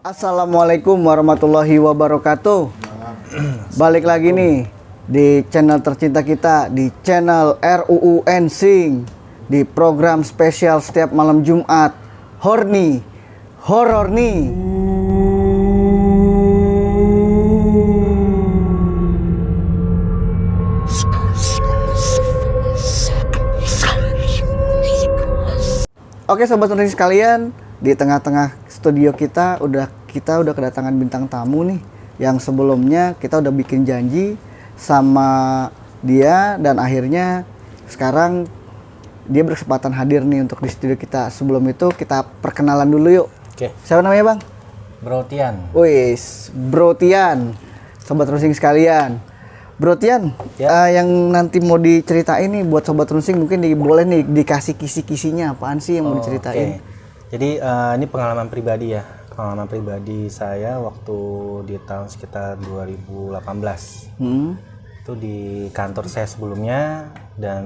Assalamualaikum warahmatullahi wabarakatuh. Balik lagi nih di channel tercinta kita, di channel RUU Ensing, di program spesial setiap malam Jumat, Horny Horor nih. Oke sobat Horny sekalian, di tengah-tengah studio kita udah kedatangan bintang tamu nih, yang sebelumnya kita udah bikin janji sama dia dan akhirnya sekarang dia berkesempatan hadir nih untuk di studio kita. Sebelum itu kita perkenalan dulu yuk. Oke. Siapa namanya bang? Bro Tian. Wis, Bro Tian, sobat Runsing sekalian. Bro Tian, Ya. yang nanti mau diceritain nih buat sobat Runsing mungkin boleh nih dikasih kisi-kisinya, apaan sih yang mau diceritain? Oke. Jadi ini pengalaman pribadi ya. Pengalaman pribadi saya waktu di tahun sekitar 2018. Itu di kantor saya sebelumnya dan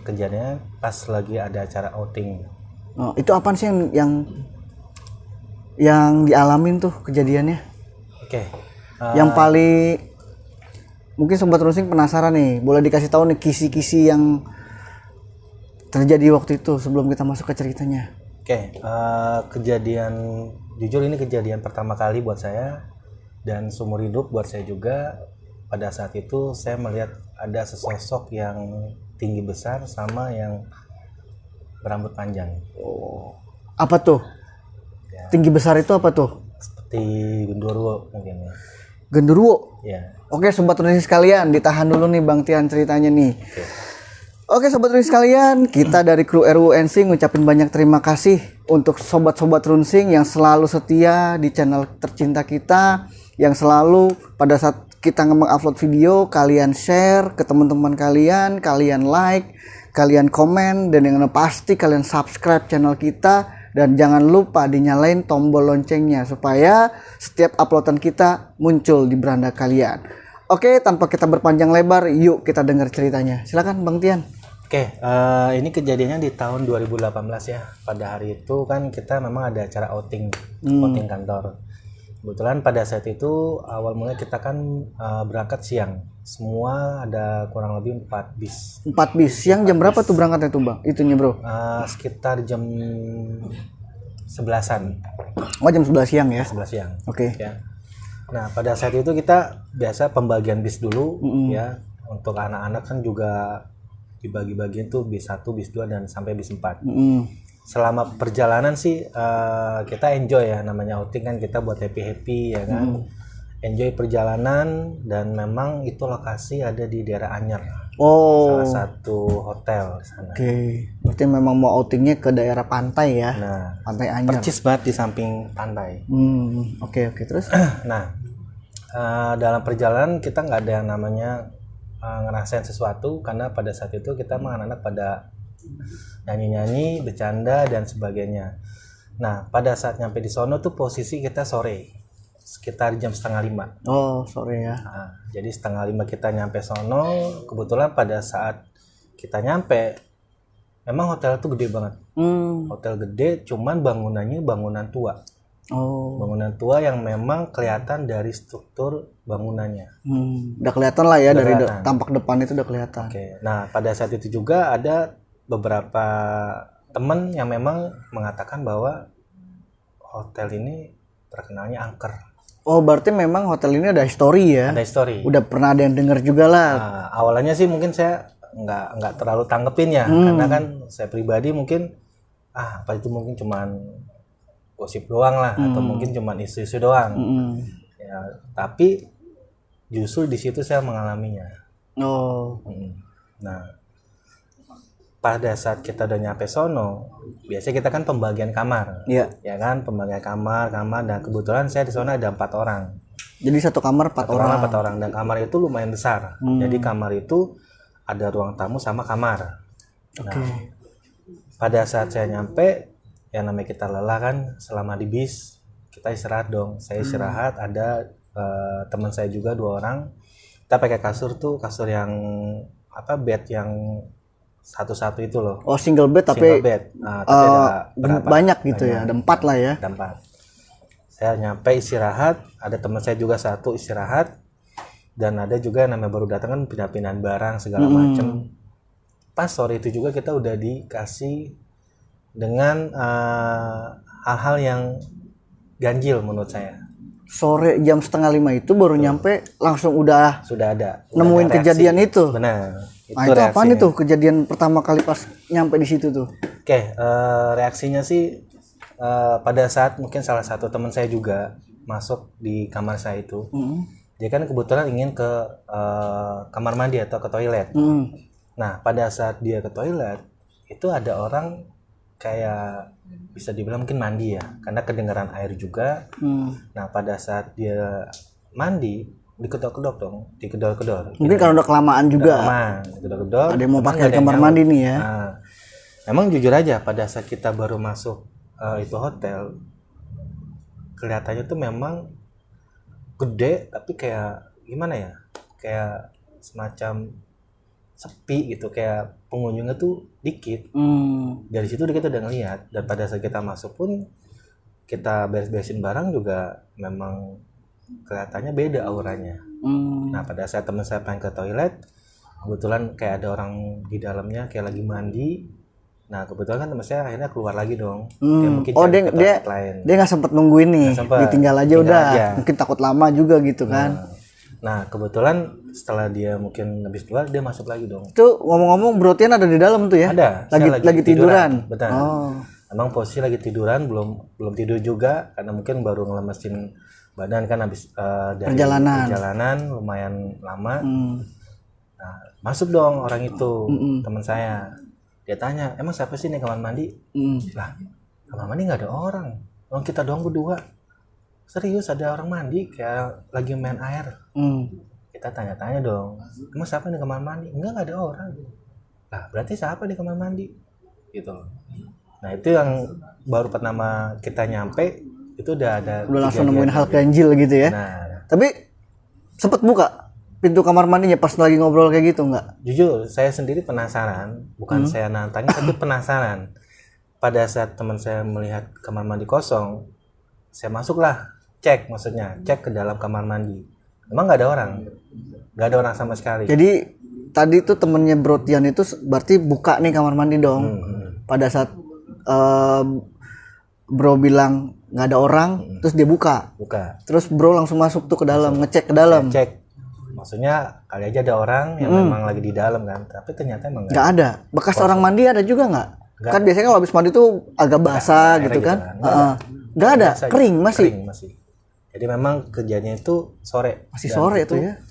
kejadiannya pas lagi ada acara outing. Oh, itu apaan sih yang dialamin tuh kejadiannya? Oke. Yang paling mungkin sobat Runsing penasaran nih, boleh dikasih tahu nih kisi-kisi yang terjadi waktu itu sebelum kita masuk ke ceritanya. Oke, kejadian jujur ini kejadian pertama kali buat saya dan seumur hidup buat saya juga. Pada saat itu saya melihat ada sesosok yang tinggi besar sama yang berambut panjang. Oh, apa tuh? Ya. Tinggi besar itu apa tuh? Seperti genderuwo mungkin ya. Genderuwo. Ya. Oke sobat Runsing sekalian, ditahan dulu nih Bang Tian ceritanya nih. Oke sobat Runsing sekalian, kita dari kru RUU Ensing ngucapin banyak terima kasih untuk sobat-sobat Runsing yang selalu setia di channel tercinta kita, yang selalu pada saat kita mengupload video kalian share ke teman-teman kalian, kalian like, kalian komen, dan yang pasti kalian subscribe channel kita. Dan jangan lupa dinyalain tombol loncengnya supaya setiap uploadan kita muncul di beranda kalian. Oke, tanpa kita berpanjang lebar, yuk kita dengar ceritanya. Silakan Bang Tian. Oke, ini kejadiannya di tahun 2018 ya. Pada hari itu kan kita memang ada acara outing kantor. Kebetulan pada saat itu awal mulai kita kan berangkat siang. Semua ada kurang lebih 4 bis. 4 bis. Siang jam berapa tuh berangkatnya tuh Bang? Itunya bro? Sekitar jam 11-an. Oh jam 11 siang ya? 11 siang. Oke. Ya. Nah pada saat itu kita biasa pembagian bis dulu ya. Untuk anak-anak kan juga dibagi-bagiin tuh bis 1, bis 2 dan sampai bis 4. Selama perjalanan sih kita enjoy ya, namanya outing kan kita buat happy ya kan. Enjoy perjalanan dan memang itu lokasi ada di daerah Anyer. Oh. Salah satu hotel di sana. Oke. Berarti memang mau outingnya ke daerah pantai ya? Nah, Pantai Anyer. percis banget di samping pantai. Oke terus? Nah, dalam perjalanan kita nggak ada yang namanya ngerasain sesuatu karena pada saat itu kita anak-anak pada nyanyi-nyanyi, bercanda dan sebagainya. Nah, pada saat nyampe di sono tuh posisi kita sore, sekitar jam 4:30. Oh sore ya. Nah, jadi 4:30 kita nyampe sono. Kebetulan pada saat kita nyampe, memang hotel itu gede banget. Hotel gede, cuman bangunannya bangunan tua. Oh. Bangunan tua yang memang kelihatan dari struktur bangunannya. Udah kelihatan lah ya, Udah dari kelihatan. tampak depan itu udah kelihatan. Oke. Nah, pada saat itu juga ada beberapa teman yang memang mengatakan bahwa hotel ini terkenalnya angker. Oh berarti memang hotel ini ada histori ya? Ada story. Udah pernah ada yang dengar juga lah. Nah, awalnya sih mungkin saya nggak terlalu tanggepin ya, karena kan saya pribadi mungkin apa itu mungkin cuman gosip doang lah, atau mungkin cuman isu-isu doang. Ya, tapi justru di situ saya mengalaminya. Oh. Nah, pada saat kita udah nyampe sono, biasanya kita kan pembagian kamar. Iya. Ya kan, pembagian kamar dan kebetulan saya di sana ada 4 orang. Jadi satu kamar 4 orang. 4 orang dan kamar itu lumayan besar. Jadi kamar itu ada ruang tamu sama kamar. Oke. Nah, pada saat saya nyampe, yang namanya kita lelah kan selama di bis, kita istirahat dong. Saya istirahat, ada teman saya juga 2 orang. Kita pakai kasur yang bed yang satu-satu itu loh. Oh single bed tapi single bed. Nah, tapi ada berapa? banyak gitu ya, ada 4 lah ya. Ada 4. Saya nyampe istirahat, ada teman saya juga satu istirahat, dan ada juga yang namanya baru datang kan pindah-pindahan barang segala macam. Pas sore itu juga kita udah dikasih dengan hal-hal yang ganjil menurut saya. Sore jam 4:30 itu baru nyampe langsung udah Sudah ada. nemuin ada reaksi. kejadian itu. Benar. Nah, itu apaan itu kejadian pertama kali pas nyampe di situ tuh? Oke, reaksinya sih pada saat mungkin salah satu teman saya juga masuk di kamar saya itu. Dia kan kebetulan ingin ke kamar mandi atau ke toilet. Nah, pada saat dia ke toilet, itu ada orang kayak bisa dibilang mungkin mandi ya, karena kedengaran air juga. Nah, pada saat dia mandi, dikedor-kedor. Mungkin kalau udah kelamaan juga. Dikedor-kedor. Ada yang mau pakai kamar mandi nih ya. Nah, emang jujur aja pada saat kita baru masuk itu hotel, kelihatannya tuh memang gede, tapi kayak gimana ya? Kayak semacam sepi gitu, kayak pengunjungnya tuh dikit. Dari situ kita udah ngeliat, dan pada saat kita masuk pun kita beres-beresin barang juga memang kelihatannya beda auranya. Nah, pada saat teman saya pengen ke toilet, kebetulan kayak ada orang di dalamnya kayak lagi mandi. Nah, kebetulan kan teman saya akhirnya keluar lagi dong. Kayak mungkin cari ke tempat lain. Dia nggak sempet nungguin nih, ditinggal aja udah. Mungkin takut lama juga gitu kan. Nah, kebetulan setelah dia mungkin habis keluar, dia masuk lagi dong. Itu ngomong-ngomong Bro Tian ada di dalam tuh ya? Ada. Lagi tiduran. Betul. Emang posisi lagi tiduran, belum tidur juga karena mungkin baru ngelemesin badan kan habis dari perjalanan lumayan lama. Nah, masuk dong orang itu, teman saya. Dia tanya, emang siapa sih nih kamar mandi? Lah, kamar mandi nggak ada orang. Orang kita doang berdua. Serius ada orang mandi kayak lagi main air. Kita tanya-tanya dong, emang siapa nih kamar mandi? Enggak ada orang. Lah, berarti siapa di kamar mandi? Gitu. Nah, itu yang baru pertama kita nyampe, itu udah langsung nemuin hal ganjil gitu ya. Nah, tapi sempet buka pintu kamar mandinya pas lagi ngobrol kayak gitu nggak? Jujur saya sendiri penasaran, bukan saya nantangin tapi penasaran. Pada saat teman saya melihat kamar mandi kosong, saya masuklah, cek ke dalam kamar mandi. Emang nggak ada orang sama sekali. Jadi tadi tuh temennya Bro Tian itu berarti buka nih kamar mandi dong. Pada saat Bro bilang nggak ada orang, terus dia buka. Terus Bro langsung masuk tuh ke dalam, ngecek ke dalam. Cek. Maksudnya kali aja ada orang yang memang lagi di dalam kan, tapi ternyata emang nggak ada. Bekas orang mandi ada juga nggak? Kan biasanya kalau habis mandi tuh agak basah gitu kan. Nggak ada, kering masih. Jadi memang kejadiannya itu sore. Masih sore itu ya.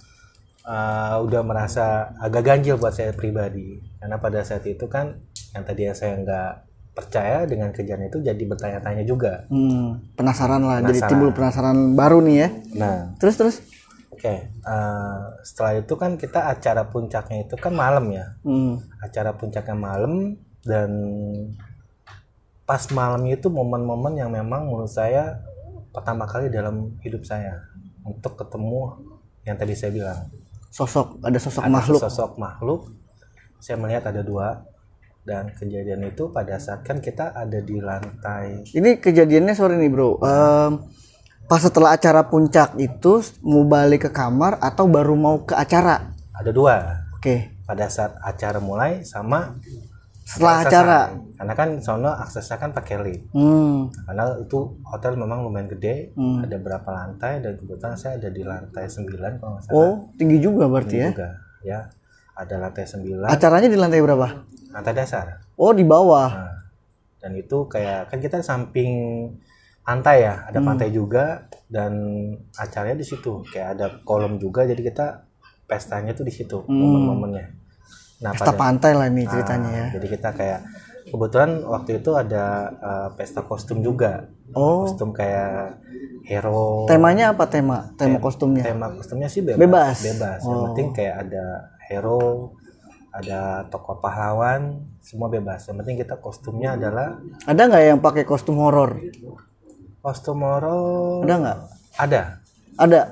Udah merasa agak ganjil buat saya pribadi, karena pada saat itu kan yang tadi saya nggak percaya dengan kejadian itu jadi bertanya-tanya juga. Penasaran lah, jadi timbul penasaran baru nih ya. Nah, terus Oke, setelah itu kan kita acara puncaknya itu kan malam ya. Acara puncaknya malam, dan pas malam itu momen-momen yang memang menurut saya pertama kali dalam hidup saya untuk ketemu yang tadi saya bilang. Ada sosok makhluk. Saya melihat ada 2, dan kejadian itu pada saat kan kita ada di lantai. Ini kejadiannya sore nih Bro. Pas setelah acara puncak itu mau balik ke kamar atau baru mau ke acara? Ada 2. Oke. Pada saat acara mulai sama setelah acara. Karena kan sono aksesnya kan pakai lift. Karena itu hotel memang lumayan gede, ada berapa lantai, dan kebetulan saya ada di lantai 9 kalau nggak salah. Oh, tinggi juga berarti ya? Juga, ya. Ada lantai 9. Acaranya di lantai berapa? Lantai dasar. Oh, di bawah. Nah, dan itu kayak kan kita samping pantai ya, ada pantai juga, dan acaranya di situ. Kayak ada kolam juga, jadi kita pestanya tuh di situ, momen-momennya. Nah, pesta pantai lah ini ceritanya ya. Jadi kita kayak kebetulan waktu itu ada pesta kostum juga. Kostum kayak hero. Temanya apa tema kostumnya? Tema kostumnya sih bebas. Yang penting kayak ada hero, ada tokoh pahlawan, semua bebas. Yang penting kita kostumnya adalah. Ada nggak yang pakai kostum horor? Kostum horor. Ada nggak?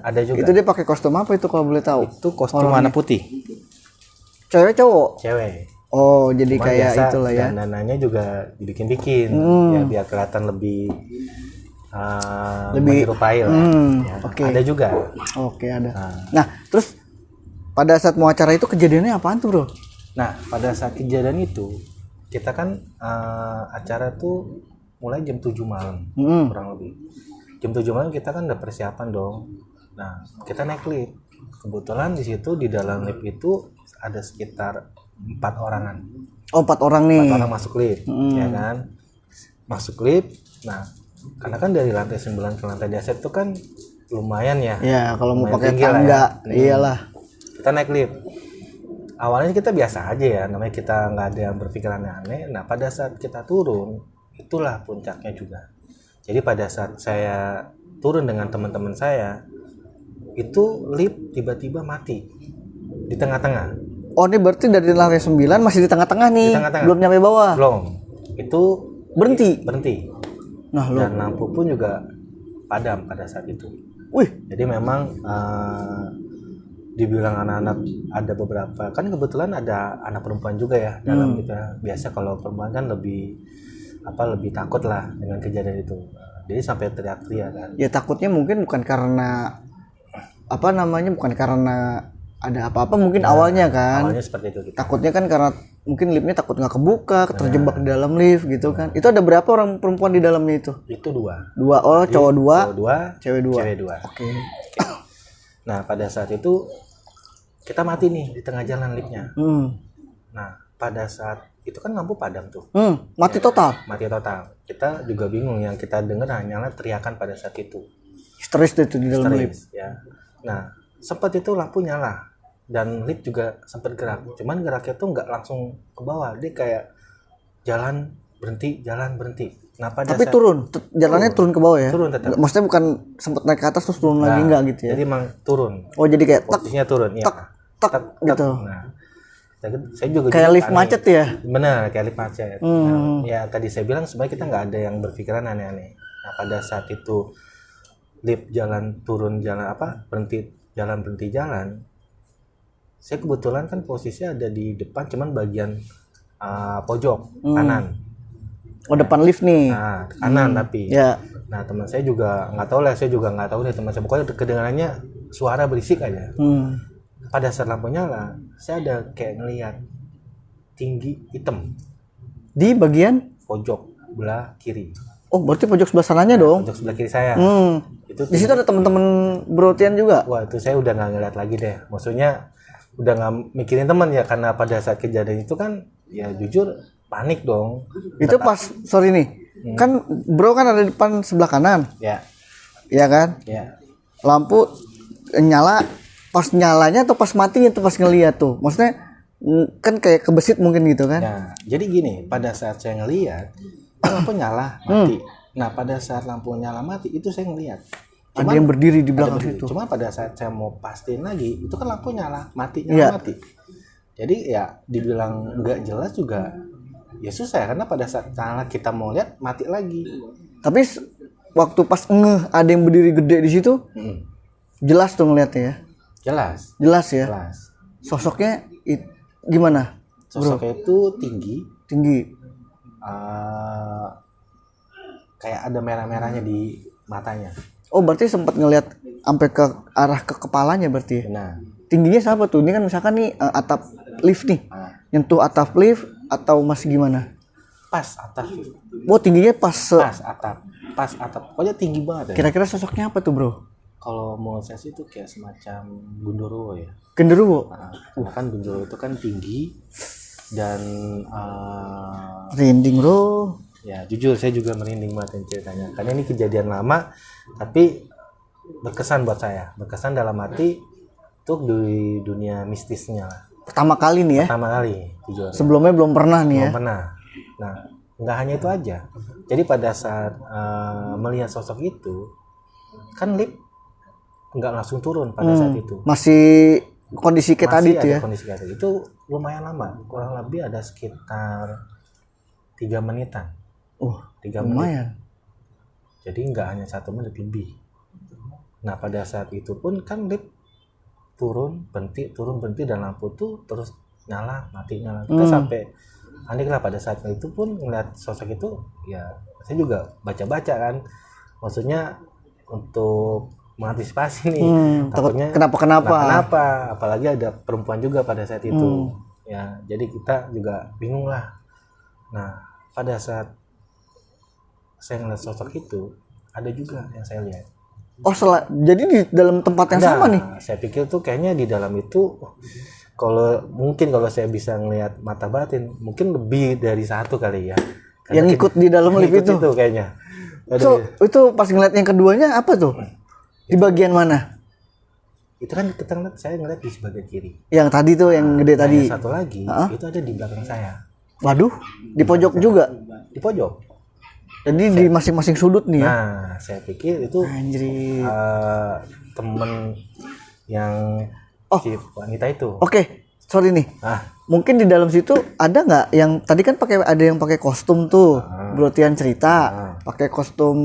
Ada juga. Itu dia pakai kostum apa itu kalau boleh tahu? Itu kostum warna putih. Cewek cowok? Cewek. Oh, jadi cuma kayak itulah ya. Dandanannya juga dibikin-bikin ya biar kelihatan lebih Lebih- menyerupai lah. Ya, oke. Ada juga. Oke, ada. Nah, terus pada saat mau acara itu kejadiannya apaan tuh, Bro? Nah, pada saat kejadian itu, kita kan acara tuh mulai jam 7 malam, kurang lebih. Jam 7 malam kita kan udah persiapan dong. Nah, kita naik lift. Kebetulan di situ, di dalam lift itu ada sekitar 4 orangan. Oh, 4 orang nih. 4 orang masuk lift, ya kan? Masuk lift. Nah, karena kan dari lantai 9 ke lantai dasar itu kan lumayan ya. Ya, kalau mau Lumayan pakai tinggi lah tangga, ya. iyalah. Kita naik lift. Awalnya kita biasa aja ya, namanya kita nggak ada yang berpikiran aneh. Nah, pada saat kita turun, itulah puncaknya juga. Jadi pada saat saya turun dengan teman-teman saya, itu lift tiba-tiba mati di tengah-tengah. Oh, ini berarti dari lantai 9 masih di tengah-tengah nih. Di tengah-tengah. Belum nyampe bawah. Belum. Itu berhenti. Nah, lo. Dan lampu pun juga padam pada saat itu. Wih, Jadi memang dibilang anak-anak ada beberapa, kan kebetulan ada anak perempuan juga ya dalam kita. Biasa kalau perempuan kan lebih takut lah dengan kejadian itu. Jadi sampai teriak-teriak kan. ya takutnya mungkin bukan karena bukan karena ada apa-apa mungkin awalnya kan. Awalnya seperti itu kita. Takutnya kan karena mungkin liftnya takut nggak kebuka, terjebak di dalam lift gitu kan. Itu ada berapa orang perempuan di dalamnya itu? Itu 2. 2. Oh, cowok 2, Cowok 2, cewek 2. cewek 2. Oke. Nah, pada saat itu kita mati nih di tengah jalan liftnya. Nah, pada saat itu kan lampu padam tuh. Mati total. Mati total. Kita juga bingung, yang kita dengar hanyalah teriakan pada saat itu. Histeris itu di dalam lift. Ya. Nah, sempat itu lampu nyala dan lift juga sempat gerak. Cuman geraknya tuh nggak langsung ke bawah, dia kayak jalan berhenti. Nah, pada Tapi saat turun, jalannya turun ke bawah ya. turun tetap. Maksudnya bukan sempat naik ke atas terus turun lagi enggak gitu ya. Jadi emang turun. Oh, jadi kayak tak Posisinya turun, ya. tak gitu. Nah, saya juga Kayak jadi lift panik. macet ya. Benar, kayak lift macet. Nah, ya tadi saya bilang sebenarnya kita nggak ada yang berpikiran aneh-aneh. Nah, pada saat itu lift jalan turun jalan berhenti jalan. Saya kebetulan kan posisinya ada di depan, cuman bagian pojok kanan. Oh, depan lift nih. Nah, kanan tapi. Ya. Nah, teman saya juga nggak tahu lah, saya juga nggak tahu deh teman saya. Pokoknya kedengarannya suara berisik aja. Pada saat lampu nyala, saya ada kayak ngelihat tinggi hitam Di bagian pojok sebelah kiri. Oh, berarti pojok sebelah sananya dong. Pojok sebelah kiri saya. Itu Di situ ada teman-teman Bro Tian juga. wah, itu saya udah nggak ngeliat lagi deh. Maksudnya udah nggak mikirin teman ya, karena pada saat kejadian itu kan ya jujur panik dong. Itu pas sorry nih. Kan Bro kan ada di depan sebelah kanan. Ya, Iya kan? ya. Lampu nyala, pas nyalanya atau pas matinya tuh pas ngeliat tuh. Maksudnya kan kayak kebesit mungkin gitu kan. Nah, jadi gini, pada saat saya ngeliat lampu nyala mati. Nah, pada saat lampu nyala mati itu saya ngeliat. Ada yang berdiri di Ada belakang berdiri. situ. Cuma pada saat saya mau pastiin lagi, itu kan lampu nyala, mati. Iya. Jadi ya dibilang nggak jelas juga ya susah, karena pada saat nyala kita mau lihat mati lagi. Tapi waktu pas ada yang berdiri gede di situ, jelas tuh ngeliatnya ya. Jelas. Jelas ya. Jelas. Sosoknya gimana? Sosoknya itu tinggi, Tinggi. kayak ada merah-merahnya di matanya. Oh, berarti sempat ngelihat sampai ke arah ke kepalanya berarti. Nah, Tingginya siapa tuh? Ini kan misalkan nih atap lift nih. Nyentuh atap lift atau masih gimana? pas atap. Oh, tingginya pas Pas atap. Pokoknya tinggi banget ya. kira-kira sosoknya apa tuh, Bro? Kalau mau saya sih itu kayak semacam Gundurwo ya. Genderuwo. Karena kan Gundurwo itu kan tinggi dan Rinding, Bro. ya jujur saya juga merinding banget ceritanya. Karena ini kejadian lama tapi berkesan buat saya. Berkesan dalam arti tuh di dunia mistisnya lah. Pertama kali nih ya. Pertama kali jujur. Sebelumnya belum pernah nih ya. Belum pernah. Nah, nggak hanya itu aja. Jadi pada saat melihat sosok itu, kan lift nggak langsung turun pada saat itu. Masih kondisi kayak tadi Masih tuh ada ya. kondisi kayak tadi. Itu lumayan lama, kurang lebih ada sekitar 3 menitan. 3 menit. Lumayan. Jadi nggak hanya 1 menit lebih. Nah, pada saat itu pun kan lift turun berhenti dan lampu tuh terus nyala mati. Kita sampai panik lah pada saat itu pun ngeliat sosok itu. Ya saya juga baca kan, maksudnya untuk mengantisipasi nih, takut takutnya kenapa, apalagi ada perempuan juga pada saat itu, ya jadi kita juga bingung lah. Nah pada saat saya ngeliat sosok itu, ada juga yang saya lihat. Jadi di dalam tempat yang sama nih. Saya pikir tuh kayaknya di dalam itu, kalau saya bisa ngelihat mata batin, mungkin lebih dari satu kali ya. Yang ikut di dalam lift itu kayaknya. So, itu pas ngeliat yang keduanya apa tuh? Di bagian mana? Itu kan kita saya ngeliat di sebagian kiri. Yang tadi tuh, yang gede tadi. Yang satu lagi itu ada di belakang saya. Waduh, di pojok juga. Di pojok. Jadi di masing-masing sudut nih ya. Nah, saya pikir itu temen yang si wanita itu. Oke, sorry nih. Mungkin di dalam situ ada nggak yang tadi kan ada yang pakai kostum tuh, Bro Tian cerita, pakai kostum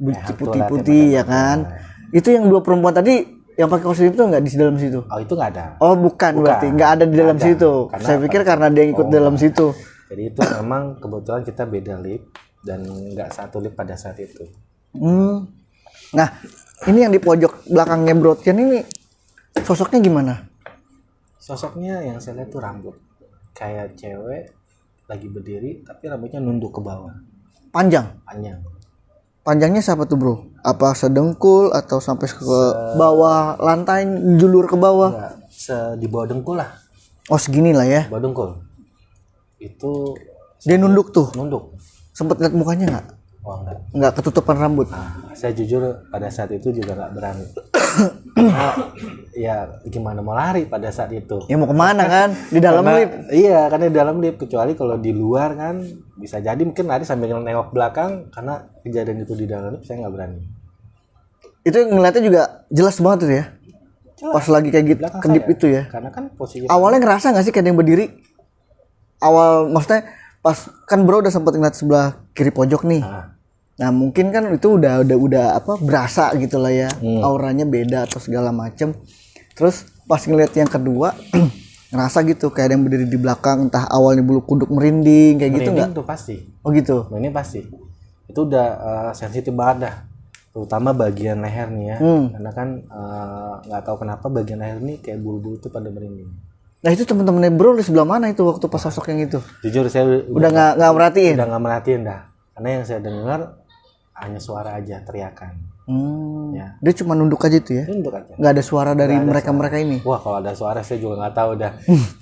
putih-putih ya kan? Itu yang dua perempuan tadi yang pakai kostum itu nggak di dalam situ? Oh itu nggak ada. Oh bukan. Berarti nggak ada di dalam situ. Saya pikir karena dia yang ikut dalam situ. Jadi itu memang kebetulan kita beda lift dan nggak satu lift pada saat itu. Nah ini yang di pojok belakangnya Bro Tian ini sosoknya gimana? Sosoknya yang saya lihat tuh rambut kayak cewek lagi berdiri tapi rambutnya nunduk ke bawah. Panjangnya siapa tuh bro? Apa sedengkul atau sampai ke bawah lantai, julur ke bawah? Enggak, di bawah dengkul lah. Oh segini lah ya? Bawah dengkul. Itu dia nunduk tuh? Nunduk. Sempet lihat mukanya nggak? Oh enggak. Nggak ketutupan rambut? Saya jujur pada saat itu juga nggak berani. Ya gimana mau lari pada saat itu? Ya mau kemana kan? Di dalam lift? Iya karena di dalam lift, kecuali kalau di luar kan bisa jadi mungkin lari sambil nengok belakang, karena kejadian itu di dalam lift saya nggak berani. Itu ngeliatnya juga jelas banget tuh ya? Jelas. Pas lagi kayak gitu kedip itu ya? Karena kan posisi awalnya ngerasa nggak sih kayak ada yang berdiri? Maksudnya pas kan bro udah sempet ngeliat sebelah kiri pojok nih. Nah mungkin kan itu udah berasa gitu lah ya, auranya beda atau segala macem. Terus pas ngeliat yang kedua ngerasa gitu kayak ada yang berdiri di belakang, entah awalnya bulu kuduk merinding kayak gitu nggak? Merinding tuh pasti. Oh gitu. Ini pasti. Itu udah sensitif banget dah, terutama bagian leher nih ya. Karena kan nggak tahu kenapa bagian leher nih kayak bulu-bulu tuh pada merinding. Nah itu temen-temennya bro di sebelah mana itu waktu pas sosok yang itu? Jujur saya udah nggak merhatiin. Udah nggak merhatiin dah, karena yang saya dengar hanya suara aja, teriakan. Ya. Dia cuma nunduk aja tuh ya? Nunduk aja. Nggak ada suara dari mereka ini? Wah kalau ada suara saya juga nggak tahu dah.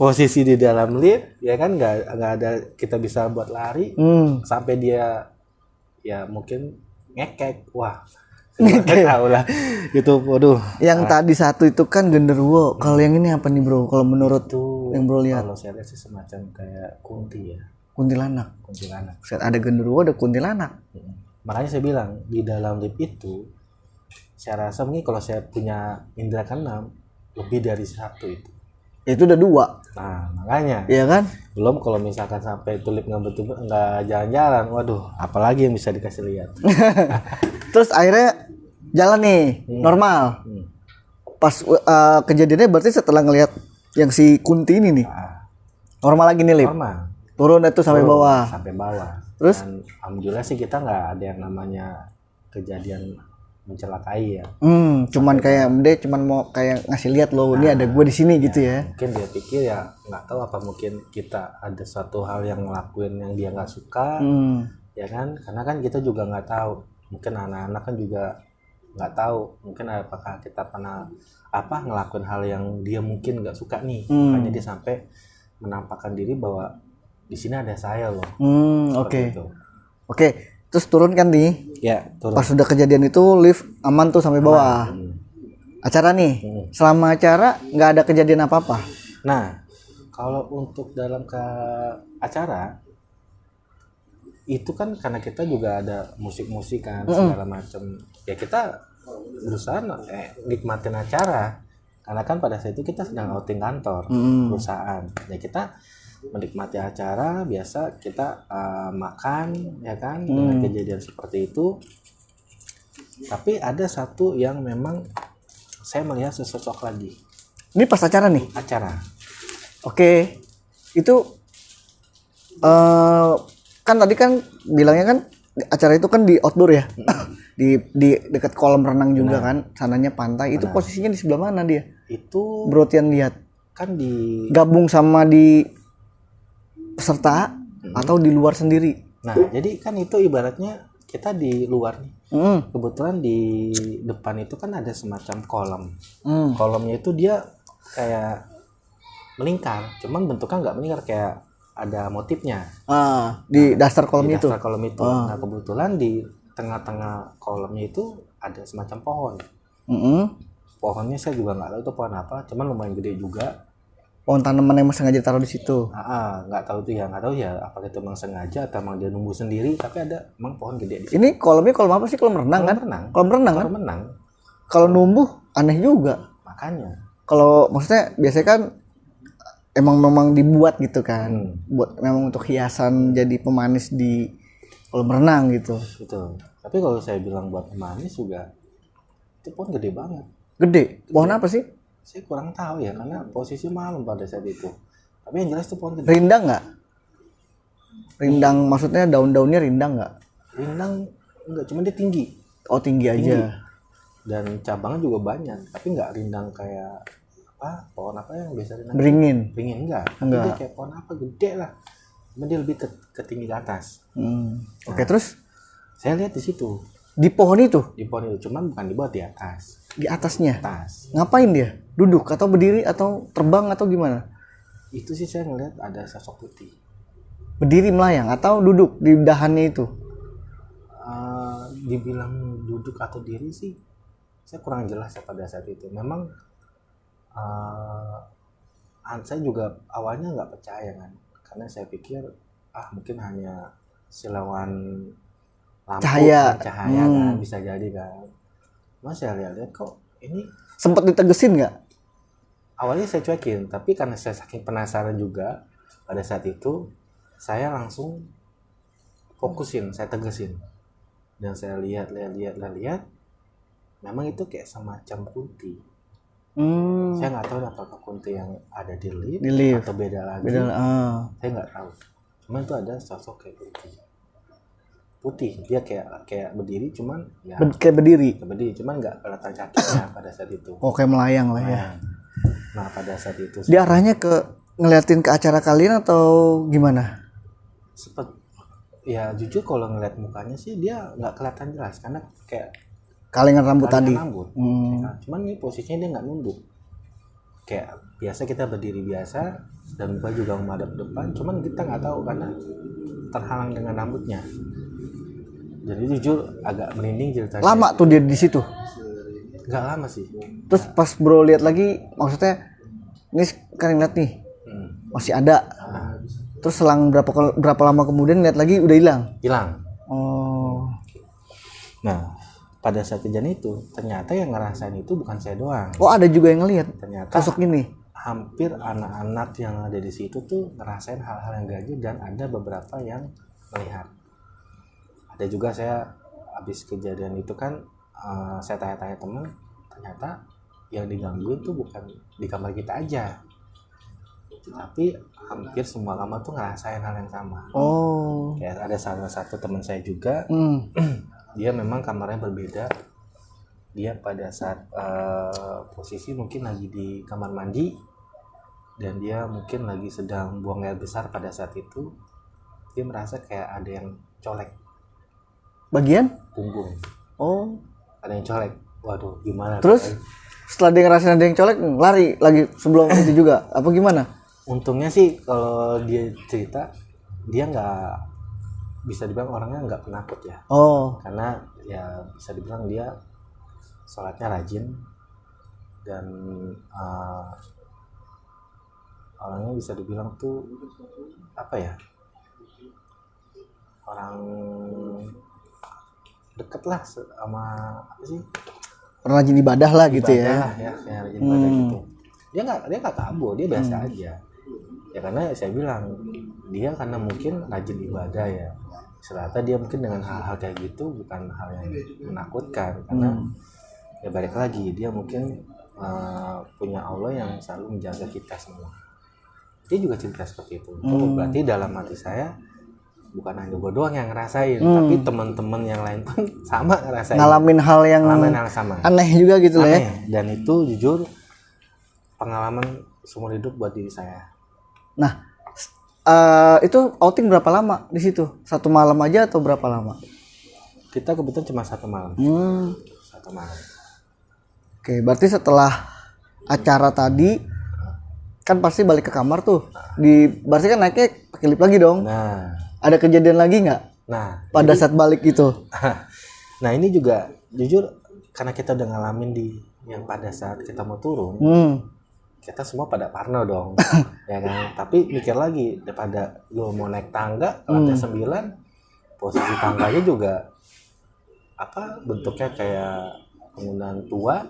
Posisi di dalam lift ya kan nggak ada kita bisa buat lari. Sampai dia ya mungkin ngekek. Wah nggak tahu lah. Itu waduh. Yang tadi satu itu kan genderuwo. Kalau yang ini apa nih bro? Kalau menurut itu, yang bro lihat? Kalau saya lihat sih semacam kayak kunti ya. Kuntilanak. Ada genderuwo, ada kuntilanak. Makanya saya bilang di dalam lift itu saya rasa mungkin kalau saya punya indera keenam lebih dari satu itu udah dua. Nah makanya iya kan, belum kalau misalkan sampai itu lift nggak jalan-jalan, waduh apalagi yang bisa dikasih lihat. Terus akhirnya jalan nih normal. Pas kejadiannya berarti setelah ngelihat yang si Kunti ini nih normal lagi nih lift, turun itu sampai bawah. Terus dan alhamdulillah sih kita nggak ada yang namanya kejadian mencelakai ya. Cuman kayak dia cuman mau kayak ngasih lihat loh, ini ada gue di sini gitu ya. Mungkin dia pikir ya nggak tahu apa mungkin kita ada suatu hal yang ngelakuin yang dia nggak suka, ya kan? Karena kan kita juga nggak tahu. Mungkin anak-anak kan juga nggak tahu. Mungkin apakah kita pernah ngelakuin hal yang dia mungkin nggak suka nih. Makanya dia sampai menampakkan diri bahwa di sini ada saya loh. Oke. Terus turun kan nih? Ya, turun. Pas sudah kejadian itu lift aman tuh sampai bawah. Acara nih, selama acara nggak ada kejadian apa-apa. Nah, kalau untuk dalam acara itu kan karena kita juga ada musik-musik kan segala macam. Ya kita berusaha nikmatin acara. Karena kan pada saat itu kita sedang outing kantor, perusahaan. Ya kita menikmati acara, biasa kita makan ya kan dengan kejadian seperti itu. Tapi ada satu yang memang saya melihat sesosok lagi. Ini pas acara nih? Acara. Oke. Itu kan tadi kan bilangnya kan acara itu kan di outdoor ya. di dekat kolam renang juga kan, sananya pantai. Itu posisinya di sebelah mana dia? Itu Bro Tian lihat kan di gabung sama di peserta atau di luar sendiri? Nah, jadi kan itu ibaratnya kita di luar nih. Kebetulan di depan itu kan ada semacam kolam. Kolamnya itu dia kayak melingkar, cuman bentuknya nggak melingkar, kayak ada motifnya. Di dasar kolam Di itu. dasar kolam itu. Nah, kebetulan di tengah-tengah kolamnya itu ada semacam pohon. Pohonnya saya juga nggak tahu itu pohon apa, cuman lumayan gede juga. Pohon tanaman yang sengaja taruh di situ. Nggak tahu ya apakah itu memang sengaja atau emang dia numbuh sendiri, tapi ada emang pohon gede di situ. Ini kolamnya kolam apa sih? Kolam renang kan? Kolam renang kan? Kolam renang. Kalau numbuh aneh juga. Makanya. Kalau maksudnya biasanya kan memang dibuat gitu kan, buat memang untuk hiasan jadi pemanis di kolam renang gitu. Betul. Tapi kalau saya bilang buat pemanis juga itu pohon gede banget. Gede. Pohon apa sih? Saya kurang tahu ya, karena posisi malam pada saat itu. Tapi yang jelas itu pohon gede. Rindang nggak? Rindang maksudnya daun-daunnya rindang nggak? Rindang enggak, cuma dia tinggi. Oh tinggi aja. Dan cabangnya juga banyak, tapi nggak rindang kayak pohon apa yang biasa rindang? Beringin. Beringin enggak. Tapi dia kayak pohon apa gede lah. Cuma dia lebih ke tinggi ke atas. Oke, terus saya lihat di situ. di pohon itu? Di pohon itu, cuman bukan di bawah, di atas. Di atasnya? Atas. Ngapain dia? Duduk atau berdiri atau terbang atau gimana? Itu sih saya ngeliat ada sosok putih. Berdiri melayang atau duduk di dahannya itu? Dibilang duduk atau diri sih saya kurang jelas ya pada saat itu. Memang saya juga awalnya nggak percaya kan, karena saya pikir mungkin hanya silauan lampu Cahaya. kan, bisa jadi kan. Mas saya lihat kok ini. Sempat ditegesin nggak? Awalnya saya cuekin, tapi karena saya saking penasaran juga pada saat itu, saya langsung fokusin, saya tegesin. Dan saya lihat, memang itu kayak semacam kunti. Saya nggak tahu apakah kunti yang ada di lift atau beda lagi. Saya nggak tahu. Cuma itu ada sosok kayak kunti. Putih, dia kayak berdiri, cuman ya Kayak berdiri, cuman nggak kelihatan kakinya pada saat itu. Oh kayak melayang lah ya. Nah pada saat itu Dia arahnya ke ngeliatin ke acara kalian atau gimana? Ya jujur kalau ngeliat mukanya sih dia nggak kelihatan jelas, karena kayak Kalengan rambut tadi. Ya, cuman ini posisinya dia nggak nunduk, kayak biasa kita berdiri biasa dan muka juga menghadap depan, cuman kita nggak tahu karena terhalang dengan rambutnya. Jadi jujur agak merinding ceritanya. Lama tuh dia di situ? Nggak lama sih. Terus pas bro lihat lagi, maksudnya ini kan lihat nih masih ada. Terus selang berapa lama kemudian lihat lagi udah hilang. Oh. Nah pada saat kejadian itu ternyata yang ngerasain itu bukan saya doang. Oh ada juga yang ngelihat ternyata sosok ini. Hampir anak-anak yang ada di situ tuh ngerasain hal-hal yang ganjil, dan ada beberapa yang melihat. Ada juga, saya habis kejadian itu kan saya tanya-tanya teman, ternyata yang digangguin tuh bukan di kamar kita aja, tapi hampir semua kamar tuh ngerasain hal yang sama. Oh. Kayak ada salah satu teman saya juga, dia memang kamarnya berbeda. Dia pada saat posisi mungkin lagi di kamar mandi, dan dia mungkin lagi sedang buang air besar pada saat itu. Dia merasa kayak ada yang colek Bagian? punggung. Oh. Ada yang colek. Waduh, gimana? Terus setelah dia ngerasain ada yang colek, lari lagi sebelum itu juga? Apa gimana? Untungnya sih kalau dia cerita, dia nggak, bisa dibilang orangnya nggak penakut ya. Oh. Karena ya bisa dibilang dia sholatnya rajin, dan orangnya bisa dibilang tuh apa ya, orang deket lah sama apa sih, Rajin ibadah lah gitu ya. lah ya, kayak rajin ibadah gitu. Dia nggak kabur, dia biasa aja ya, karena saya bilang dia karena mungkin rajin ibadah ya, serata dia mungkin dengan hal-hal kayak gitu bukan hal yang menakutkan, karena ya balik lagi dia mungkin punya Allah yang selalu menjaga kita semua. Dia juga cerita seperti itu. Berarti dalam hati saya bukan hanya gue doang yang ngerasain, tapi teman-teman yang lain pun sama ngerasain. Ngalamin hal yang sama. aneh juga gitu lah ya. Dan itu jujur pengalaman seumur hidup buat diri saya. Nah, itu outing berapa lama di situ? 1 malam aja atau berapa lama? Kita kebetulan cuma 1 malam. 1 malam. Oke, berarti setelah acara tadi kan pasti balik ke kamar tuh. Berarti kan naiknya pakai lift lagi dong. Nah, ada kejadian lagi nggak? Nah, pada saat balik itu. Nah, ini juga jujur karena kita udah ngalamin di yang pada saat kita mau turun. Kita semua pada parno dong. Ya kan? Tapi mikir lagi daripada lu mau naik tangga lantai 9, posisi tangganya juga bentuknya kayak bangunan tua.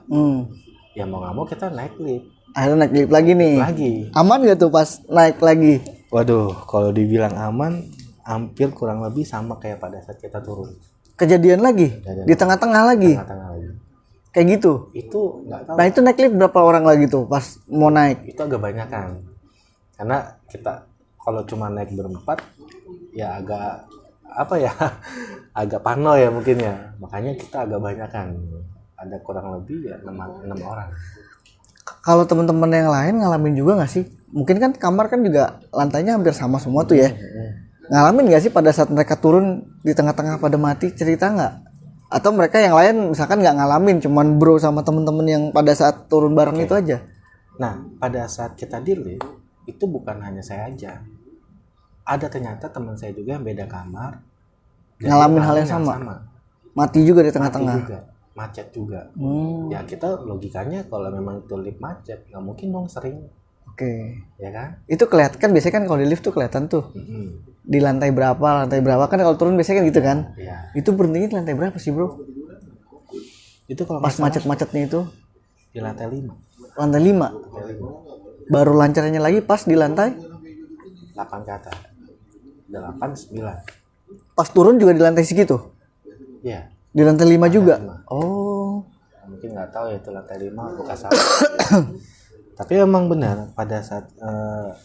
Ya mau nggak mau kita naik lift. Akhirnya naik lift lagi nih. Aman gak tuh pas naik lagi? Waduh, kalau dibilang aman, hampir kurang lebih sama kayak pada saat kita turun. Kejadian lagi? Di tengah-tengah lagi? Tengah-tengah lagi. Kayak gitu? Itu nggak tahu. Nah itu naik lift berapa orang lagi tuh pas mau naik? Itu agak banyak kan. Karena kita kalau cuma naik berempat, ya agak agak parno ya mungkin ya. Makanya kita agak banyak kan. Ada kurang lebih ya 6 orang. Kalau teman-teman yang lain ngalamin juga nggak sih? Mungkin kan kamar kan juga lantainya hampir sama semua tuh ya. Ngalamin nggak sih pada saat mereka turun di tengah-tengah pada mati, cerita nggak? Atau mereka yang lain misalkan nggak ngalamin, cuman bro sama teman-teman yang pada saat turun bareng itu aja? Nah, pada saat kita di lift itu bukan hanya saya aja. Ada ternyata teman saya juga yang beda kamar. Ngalamin hal yang sama. Mati juga di tengah-tengah. Mati juga. Macet juga. Ya kita logikanya kalau memang itu lift macet nggak mungkin dong sering. Oke. Ya kan? Itu kelihatan kan biasanya kan kalau di lift tuh kelihatan tuh. Di lantai berapa kan kalau turun biasanya kan gitu kan. Iya. Itu berhentinya di lantai berapa sih, Bro? Itu kalau pas macet-macetnya itu di lantai 5. Lantai 5. Baru lancarnya lagi pas di lantai 8 ke atas. 8, 9. Pas turun juga di lantai segitu? Iya. Di lantai 5 juga? 5. Oh. Mungkin nggak tahu ya itu lantai 5 bukan salah. Tapi emang benar pada saat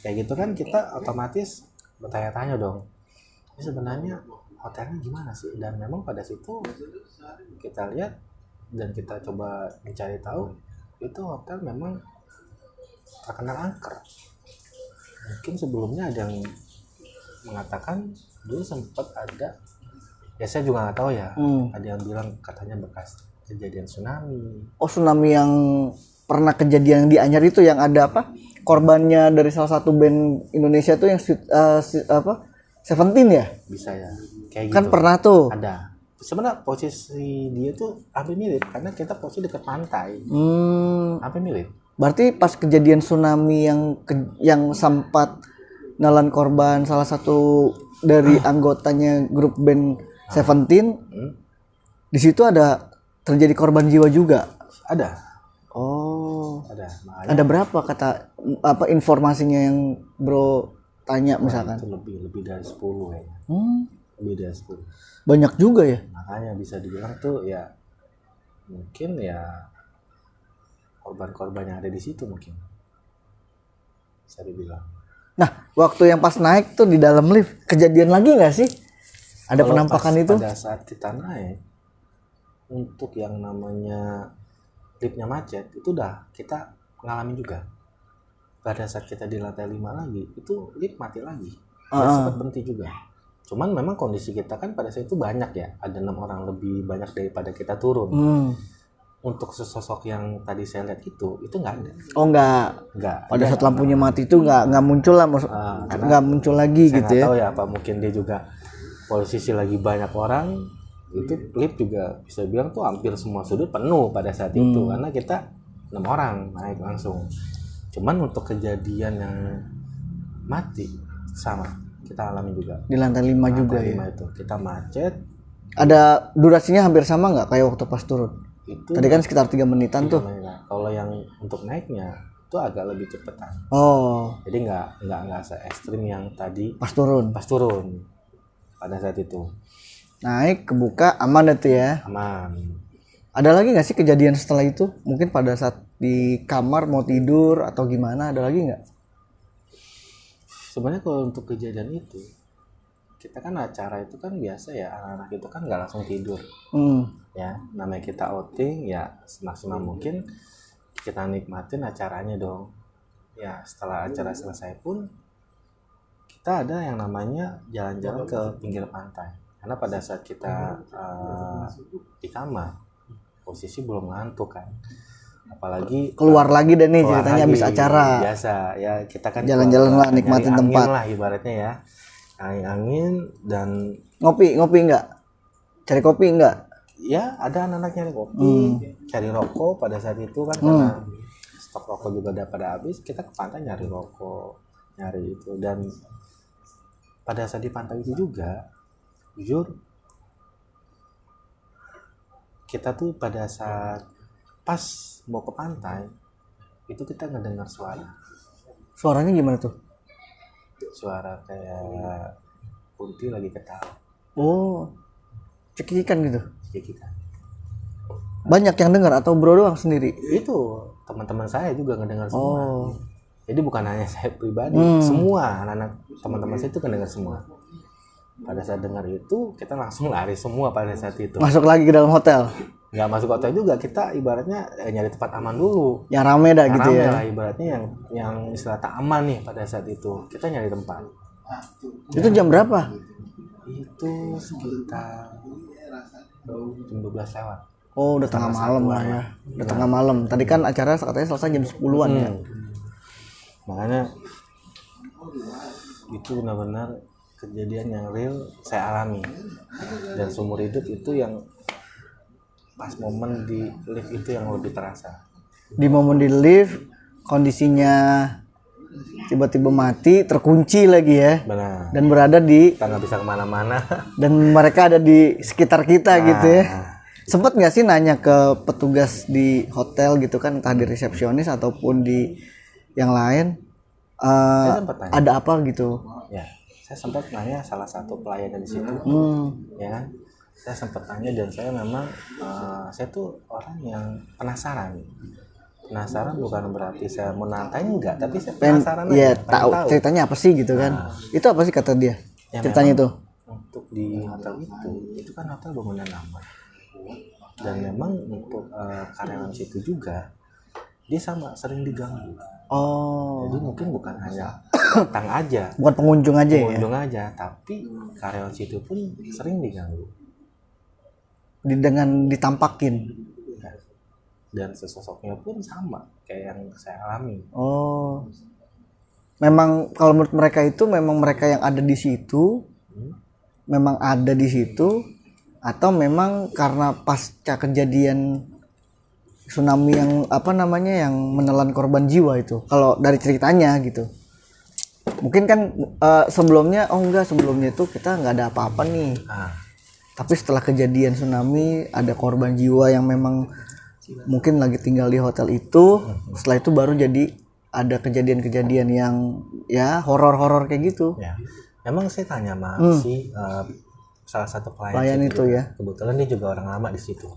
kayak gitu kan kita otomatis bertanya-tanya dong. Ini sebenarnya hotelnya gimana sih? Dan memang pada situ kita lihat dan kita coba mencari tahu itu hotel memang terkenal angker. Mungkin sebelumnya ada yang mengatakan dulu sempat ada, ya saya juga nggak tahu ya, ada yang bilang katanya bekas kejadian tsunami. Oh, tsunami yang pernah kejadian di Anyar itu yang ada korbannya dari salah satu band Indonesia tuh yang Seventeen ya? Bisa ya, kayak kan gitu. Pernah tuh. Ada. Sebenarnya posisi dia tuh hampir mirip karena kita posisi dekat pantai. Hampir mirip. Berarti pas kejadian tsunami yang sempat nelan korban salah satu dari anggotanya grup band Seventeen, di situ ada terjadi korban jiwa juga. Ada. Oh. Ada. Makanya, ada berapa informasinya yang bro tanya misalkan? Itu lebih dari 10 kayaknya. Lebih dari 10. Banyak juga ya. Makanya bisa dibilang tuh ya mungkin ya korban-korban yang ada di situ mungkin bisa dibilang. Nah, waktu yang pas naik tuh di dalam lift kejadian lagi nggak sih? Ada kalau penampakan itu? Pada saat kita naik untuk yang namanya liftnya macet itu udah kita ngalamin juga. Pada saat kita di lantai 5 lagi itu lift mati lagi. Sempat berhenti juga. Cuman memang kondisi kita kan pada saat itu banyak ya, ada 6 orang lebih banyak daripada kita turun. Untuk sosok yang tadi saya lihat itu nggak ada. Oh nggak. Pada saat lampunya mati itu nggak muncul lah, nggak muncul lagi gitu ya. Saya nggak tahu ya apa mungkin dia juga posisi lagi banyak orang, itu lift juga bisa bilang tuh hampir semua sudut penuh pada saat itu karena kita 6 orang naik langsung. Cuman untuk kejadian yang mati sama kita alami juga di lantai 5 juga ya. Itu kita macet. Ada durasinya hampir sama nggak kayak waktu pas turun? Itu tadi kan sekitar 3 menitan tuh. Kalau yang untuk naiknya itu agak lebih cepetan. Oh. Jadi nggak se ekstrim yang tadi pas turun pada saat itu. Naik kebuka aman itu ya. Aman. Ada lagi nggak sih kejadian setelah itu? Mungkin pada saat di kamar mau tidur atau gimana, ada lagi nggak? Sebenarnya kalau untuk kejadian itu kita kan acara itu kan biasa ya, anak-anak itu kan nggak langsung tidur. Ya, namanya kita outing ya semaksimal mungkin kita nikmatin acaranya dong. Ya, setelah acara selesai pun kita ada yang namanya jalan-jalan ke pinggir pantai. Karena pada saat kita di kamar, posisi belum ngantuk kan. Apalagi Keluar lagi deh nih keluar ceritanya lagi, habis acara. biasa ya, kita kan Jalan-jalan keluar, lah, nikmatin nyari tempat. angin lah ibaratnya ya, angin dan Ngopi enggak? Cari kopi enggak? ya ada anak-anak nyari kopi, cari rokok pada saat itu kan, karena stok rokok juga udah pada habis. Kita ke pantai nyari rokok, nyari itu. Dan pada saat di pantai itu juga jujur kita tuh pada saat pas mau ke pantai itu kita ngedengar Suaranya gimana tuh? suara kayak kunti lagi ketawa. Oh, cekikikan gitu. Ya kita Banyak yang dengar atau bro doang sendiri? itu teman-teman saya juga ngedengar semua. Oh, Jadi bukan hanya saya pribadi, semua anak-anak teman-teman saya itu kan dengar semua. Pada saat dengar itu kita langsung lari semua pada saat itu. masuk lagi ke dalam hotel. Nggak masuk hotel juga, kita ibaratnya nyari tempat aman dulu. Yang rame dah Yang gitu rame ya. lah ibaratnya, yang istilah tak aman nih pada saat itu. Kita nyari tempat. Itu jam berapa? Itu sekitar jam 12 lewat. Oh, udah tengah malam lah ya. Udah tengah malam. Tadi kan acara katanya selesai jam 10-an ya. Makanya itu benar-benar kejadian yang real saya alami. Dan seumur hidup itu yang pas momen di lift itu yang lebih terasa. Di momen di lift kondisinya tiba-tiba mati, terkunci lagi ya. Benar. Dan berada di Kita nggak bisa kemana-mana. dan mereka ada di sekitar kita gitu ya. Sempet nggak sih nanya ke petugas di hotel gitu kan, entah di resepsionis ataupun di yang lain, Saya sempat tanya. ada apa gitu? Ya, saya sempat nanya salah satu pelayan di situ, ya kan. Saya sempat tanya dan saya memang saya tuh orang yang penasaran. Penasaran bukan berarti saya menantang enggak, tapi saya penasaran Iya, aja, pengen tahu ceritanya apa sih gitu kan? Itu apa sih kata dia? Ya, Ceritanya itu. untuk di hotel itu kan hotel bangunan lama. Dan memang untuk karyawan situ juga dia sama sering diganggu. Oh, Jadi mungkin bukan hanya datang aja, bukan pengunjung aja ya? pengunjung aja, tapi karyawan situ pun sering diganggu. Dengan ditampakin. Dan sesosoknya pun sama kayak yang saya alami. Oh, memang kalau menurut mereka itu memang mereka yang ada di situ, memang ada di situ, atau memang karena pasca kejadian tsunami yang apa namanya yang menelan korban jiwa itu. Kalau dari ceritanya gitu, mungkin kan sebelumnya, oh enggak, sebelumnya itu kita nggak ada apa-apa nih. Tapi setelah kejadian tsunami ada korban jiwa yang memang mungkin lagi tinggal di hotel itu. Setelah itu baru jadi ada kejadian-kejadian yang ya horor-horor kayak gitu. Ya, memang saya tanya sama si salah satu Pelayan situ itu ya. Kebetulan dia juga orang lama di situ.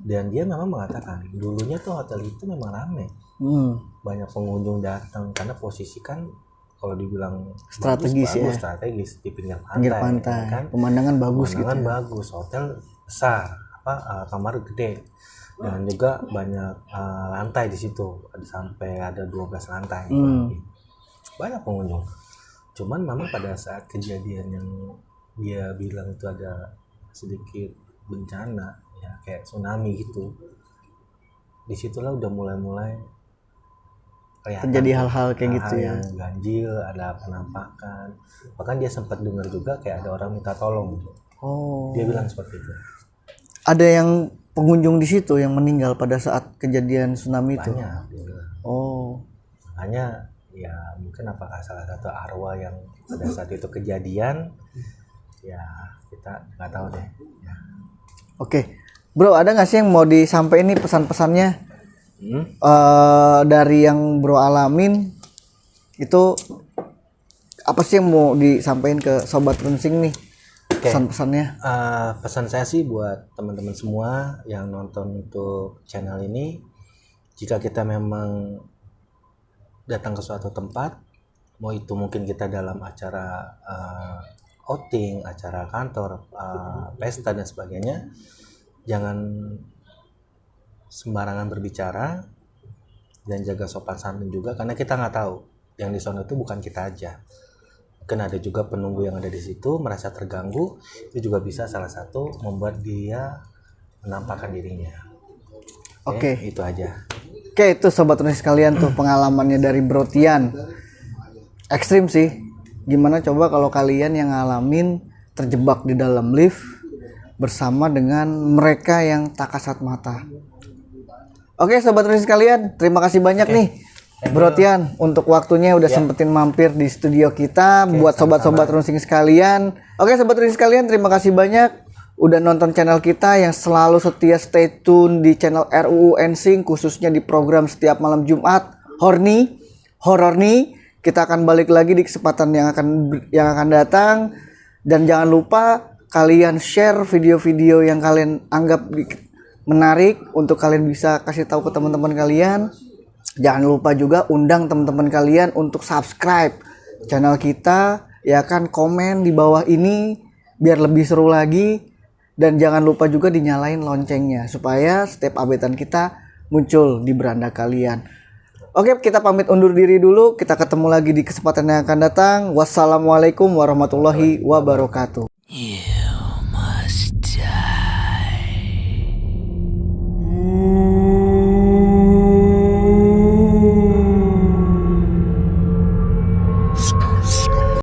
Dan dia memang mengatakan dulunya tuh hotel itu memang ramai. Banyak pengunjung datang karena posisi kan kalau dibilang Strategis bagus, ya. strategis di pinggir pantai. Pinggir pantai. Kan? Pemandangan bagus Pemandangan gitu. bagus, hotel besar, kamar gede. Dan juga banyak lantai di situ. Sampai ada 12 lantai. Banyak pengunjung. Cuman memang pada saat kejadian yang dia bilang itu ada sedikit bencana ya kayak tsunami gitu, disitulah udah mulai kelihatan Terjadi hal-hal kayak gitu ya. yang ganjil, ada penampakan. Bahkan dia sempat dengar juga kayak ada orang minta tolong. Oh, Dia bilang seperti itu. ada yang pengunjung di situ yang meninggal pada saat kejadian tsunami itu. Banyak dia bilang. Oh, Makanya ya mungkin apakah salah satu arwah yang pada saat itu kejadian, ya kita nggak tahu deh ya. oke. Bro, ada nggak sih yang mau disampaikan nih pesan-pesannya dari yang bro alamin itu, apa sih yang mau disampaikan ke sobat runsing nih? Pesan-pesannya. Pesan saya sih buat teman-teman semua yang nonton untuk channel ini, jika kita memang datang ke suatu tempat, mau itu mungkin kita dalam acara outing, acara kantor, pesta dan sebagainya, jangan sembarangan berbicara dan jaga sopan santun juga, karena kita nggak tahu yang di sana itu bukan kita aja. Mungkin ada juga penunggu yang ada di situ merasa terganggu, itu juga bisa salah satu membuat dia menampakkan dirinya. Oke. Itu aja. Oke, itu sobat runsing sekalian tuh pengalamannya dari Bro Tian. Ekstrim sih. Gimana coba kalau kalian yang ngalamin terjebak di dalam lift bersama dengan mereka yang tak kasat mata. Oke, sobat runsing sekalian, terima kasih banyak nih Bro Tian untuk waktunya udah sempetin mampir di studio kita. Buat sobat-sobat runsing sekalian. Oke, sobat runsing sekalian, terima kasih banyak udah nonton channel kita yang selalu setia stay tune di channel RUU Ensing, khususnya di program setiap malam Jumat Horor nih. Kita akan balik lagi di kesempatan yang akan datang, dan jangan lupa kalian share video-video yang kalian anggap menarik untuk kalian bisa kasih tahu ke teman-teman kalian. Jangan lupa juga undang teman-teman kalian untuk subscribe channel kita, ya kan, komen di bawah ini biar lebih seru lagi. Dan jangan lupa juga dinyalain loncengnya supaya setiap updatean kita muncul di beranda kalian. Oke, kita pamit undur diri dulu. Kita ketemu lagi di kesempatan yang akan datang. Wassalamualaikum warahmatullahi wabarakatuh.